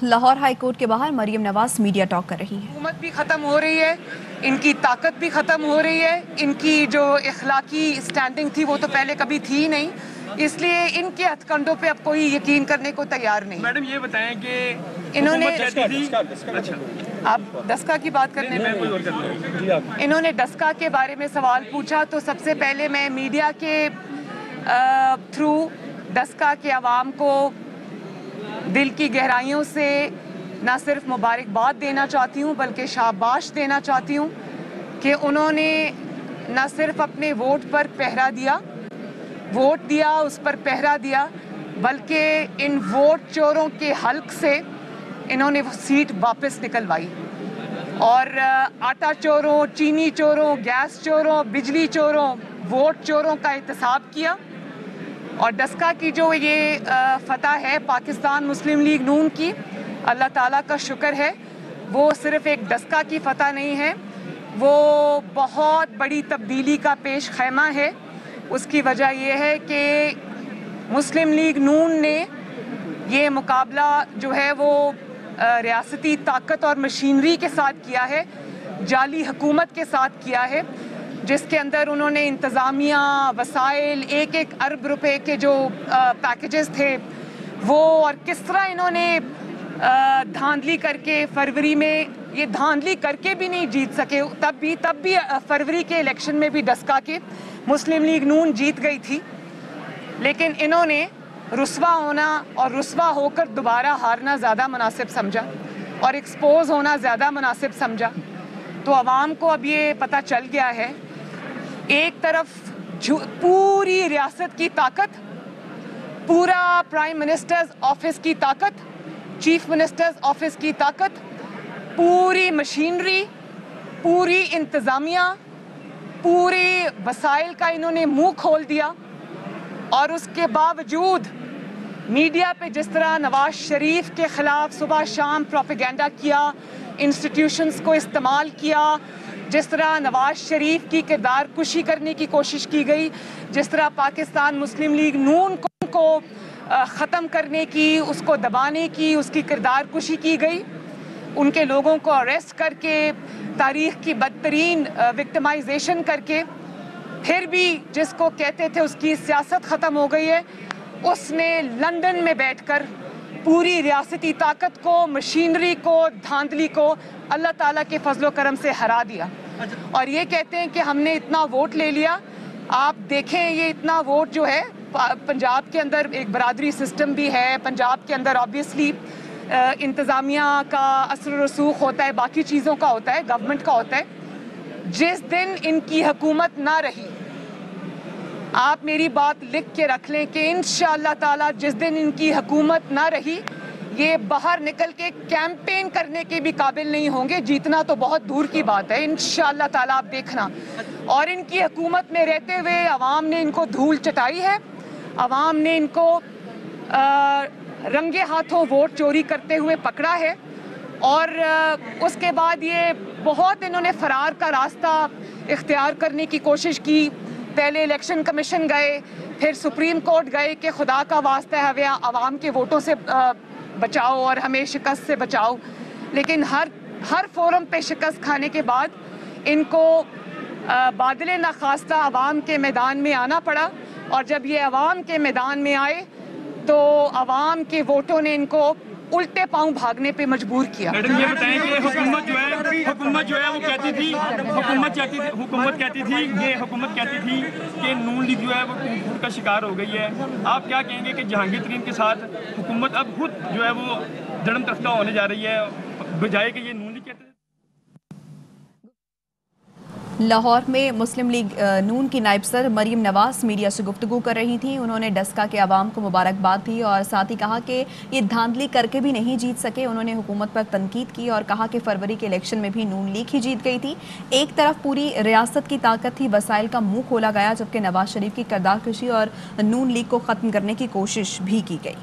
Lahore high court کے باہر Maryam Nawaz media talk کر رہی ہے۔ حکومت بھی ختم ہو رہی ہے، ان کی طاقت بھی ختم ہو رہی ہے، ان کی جو اخلاقی سٹینڈنگ تھی وہ تو پہلے کبھی تھی ہی نہیں، اس لیے ان کے ہتھ کنڈوں پہ اب کوئی یقین کرنے کو تیار نہیں۔ میڈم یہ بتائیں کہ انہوں نے آپ ڈسکا کی بات کرنے میں انہوں نے ڈسکا کے بارے میں سوال پوچھا، تو سب سے پہلے میں میڈیا کے تھرو ڈسکا کے عوام کو دل کی گہرائیوں سے نہ صرف مبارکباد دینا چاہتی ہوں بلکہ شاباش دینا چاہتی ہوں کہ انہوں نے نہ صرف اپنے ووٹ پر پہرا دیا، ووٹ دیا، اس پر پہرا دیا، بلکہ ان ووٹ چوروں کے حلق سے انہوں نے وہ سیٹ واپس نکلوائی اور آٹا چوروں، چینی چوروں، گیس چوروں، بجلی چوروں، ووٹ چوروں کا احتساب کیا۔ اور ڈسکا کی جو یہ فتح ہے پاکستان مسلم لیگ نون کی، اللہ تعالیٰ کا شکر ہے، وہ صرف ایک ڈسکا کی فتح نہیں ہے، وہ بہت بڑی تبدیلی کا پیش خیمہ ہے۔ اس کی وجہ یہ ہے کہ مسلم لیگ نون نے یہ مقابلہ جو ہے وہ ریاستی طاقت اور مشینری کے ساتھ کیا ہے، جعلی حکومت کے ساتھ کیا ہے، جس کے اندر انہوں نے انتظامیہ، وسائل، 1 ارب روپے کے جو پیکیجز تھے وہ، اور کس طرح انہوں نے دھاندلی کر کے فروری میں، یہ دھاندلی کر کے بھی نہیں جیت سکے، تب بھی فروری کے الیکشن میں بھی ڈسکا کے مسلم لیگ نون جیت گئی تھی، لیکن انہوں نے رسوا ہونا اور رسوا ہو کر دوبارہ ہارنا زیادہ مناسب سمجھا اور ایکسپوز ہونا زیادہ مناسب سمجھا۔ تو عوام کو اب یہ پتہ چل گیا ہے، ایک طرف پوری ریاست کی طاقت، پورا پرائم منسٹرز آفس کی طاقت، چیف منسٹرز آفس کی طاقت، پوری مشینری، پوری انتظامیہ، پورے وسائل کا انہوں نے منہ کھول دیا، اور اس کے باوجود میڈیا پہ جس طرح نواز شریف کے خلاف صبح شام پروپیگنڈا کیا، انسٹیٹیوشنز کو استعمال کیا، جس طرح نواز شریف کی کردار کشی کرنے کی کوشش کی گئی، جس طرح پاکستان مسلم لیگ نون کو ختم کرنے کی، اس کو دبانے کی، اس کی کردار کشی کی گئی، ان کے لوگوں کو اریسٹ کر کے، تاریخ کی بدترین وکٹمائزیشن کر کے، پھر بھی جس کو کہتے تھے اس کی سیاست ختم ہو گئی ہے، اس نے لندن میں بیٹھ کر پوری ریاستی طاقت کو، مشینری کو، دھاندلی کو اللہ تعالیٰ کے فضل و کرم سے ہرا دیا، اور یہ کہتے ہیں کہ ہم نے اتنا ووٹ لے لیا۔ آپ دیکھیں یہ اتنا ووٹ جو ہے، پنجاب کے اندر ایک برادری سسٹم بھی ہے، پنجاب کے اندر آبویسلی انتظامیہ کا اثر و رسوخ ہوتا ہے، باقی چیزوں کا ہوتا ہے، گورنمنٹ کا ہوتا ہے۔ جس دن ان کی حکومت نہ رہی، آپ میری بات لکھ کے رکھ لیں کہ انشاءاللہ تعالیٰ جس دن ان کی حکومت نہ رہی، یہ باہر نکل کے کیمپین کرنے کے بھی قابل نہیں ہوں گے، جیتنا تو بہت دور کی بات ہے، انشاءاللہ تعالیٰ آپ دیکھنا۔ اور ان کی حکومت میں رہتے ہوئے عوام نے ان کو دھول چٹائی ہے، عوام نے ان کو رنگے ہاتھوں ووٹ چوری کرتے ہوئے پکڑا ہے، اور اس کے بعد یہ بہت انہوں نے فرار کا راستہ اختیار کرنے کی کوشش کی۔ پہلے الیکشن کمیشن گئے، پھر سپریم کورٹ گئے کہ خدا کا واسطہ ہے عوام کے ووٹوں سے بچاؤ اور ہمیں شکست سے بچاؤ، لیکن ہر فورم پہ شکست کھانے کے بعد ان کو بادل ناخواستہ عوام کے میدان میں آنا پڑا، اور جب یہ عوام کے میدان میں آئے تو عوام کے ووٹوں نے ان کو الٹے پاؤں بھاگنے پہ مجبور کیا۔ میڈم یہ بتائیں کہ حکومت جو ہے وہ کہتی تھی، حکومت کہتی تھی کہ نون لیگ جو ہے وہ ٹوٹ کا شکار ہو گئی ہے، آپ کیا کہیں گے کہ جہانگیر ترین کے ساتھ حکومت اب خود جو ہے وہ دھڑم تختہ ہونے جا رہی ہے، بجائے کہ یہ نون لیگ کہتے ہیں؟ لاہور میں مسلم لیگ نون کی نائب صدر مریم نواز میڈیا سے گفتگو کر رہی تھیں۔ انہوں نے ڈسکا کے عوام کو مبارکباد دی اور ساتھ ہی کہا کہ یہ دھاندلی کر کے بھی نہیں جیت سکے۔ انہوں نے حکومت پر تنقید کی اور کہا کہ فروری کے الیکشن میں بھی نون لیگ ہی جیت گئی تھی۔ ایک طرف پوری ریاست کی طاقت تھی، وسائل کا منہ کھولا گیا، جبکہ نواز شریف کی کردار کشی اور نون لیگ کو ختم کرنے کی کوشش بھی کی گئی۔